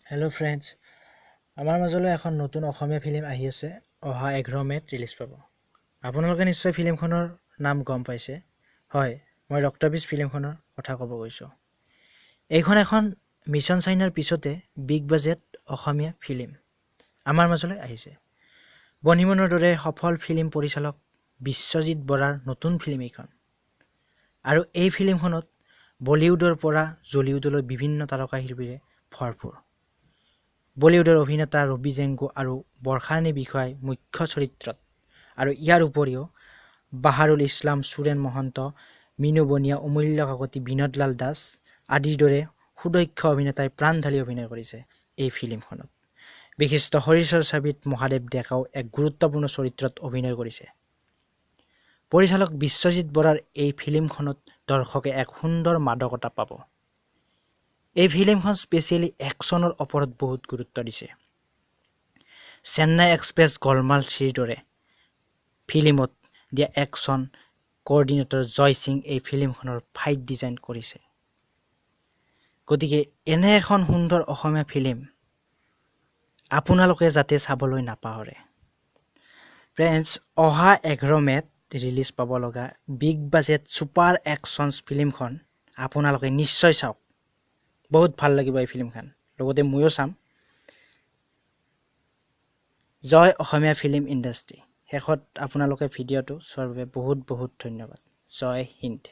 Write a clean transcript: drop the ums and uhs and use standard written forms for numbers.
Hello' friends, আমাৰ মাজলৈ এখন নতুন অসমীয়া ফিল্ম আহি আছে। অহা 11 মে'ত ৰিলিজ পাব। আপোনালোকে নিশ্চয় ফিল্মখনৰ নাম গম পাইছে। হয়, মই ৰক্তবীজ ফিল্মখনৰ কথা ক'ব গৈছোঁ। এইখন এখন মিছন চাইনাৰ পিছতে বিগ বাজেট অসমীয়া ফিল্ম আমাৰ মাজলৈ আহিছে। বনিমনৰ দৰে সফল ফিল্ম পৰিচালক বিশ্বজিৎ বৰাৰ নতুন ফিল্ম এইখন। আৰু এই ফিল্মখনত বলিউডৰ পৰা জলিউডলৈ বিভিন্ন তাৰকা শিল্পীৰে ভৰপূৰ। বলিউডৰ অভিনেতা ৰবি জেংগো আৰু বৰ্ষাৰাণী বিষয়াই মুখ্য চৰিত্ৰত, আৰু ইয়াৰ উপৰিও বাহাৰুল ইছলাম, সুৰেন মহন্ত, মিনু বনিয়া, অমূল্য কাকতি, বিনোদলাল দাস আদিৰ দৰে সুদক্ষ অভিনেতাই প্ৰাণ ঢালি অভিনয় কৰিছে এই ফিল্মখনত। বিশিষ্ট শৰীৰ চৰ্চাবিদ মহাদেৱ ডেকাও এক গুৰুত্বপূৰ্ণ চৰিত্ৰত অভিনয় কৰিছে। পৰিচালক বিশ্বজিৎ বৰাৰ এই ফিল্মখনত দৰ্শকে এক সুন্দৰ মাদকতা পাব। এই ফিল্মখন স্পেচিয়েলি একশ্যনৰ ওপৰত বহুত গুৰুত্ব দিছে। চেন্নাই এক্সপ্ৰেছ গলমাল 3ৰ দৰে ফিল্মত দিয়া একশ্যন কোঅৰ্ডিনেটৰ জয় সিং এই ফিল্মখনৰ ফাইট ডিজাইন কৰিছে। গতিকে এনে এখন সুন্দৰ অসমীয়া ফিল্ম আপোনালোকে যাতে চাবলৈ নাপাহৰে। ফ্ৰেণ্ডছ, অহা 11 মে'ত ৰিলিজ পাব লগা বিগ বাজেট ছুপাৰ একশ্যনছ ফিল্মখন আপোনালোকে নিশ্চয় চাওক। বহুত ভাল লাগিব এই ফিল্মখন, লগতে ময়ো চাম। জয় অসমীয়া ফিল্ম ইণ্ডাষ্ট্ৰী। শেষত আপোনালোকে ভিডিঅ'টো চোৱাৰ বাবে বহুত বহুত ধন্যবাদ। জয় হিন্দ।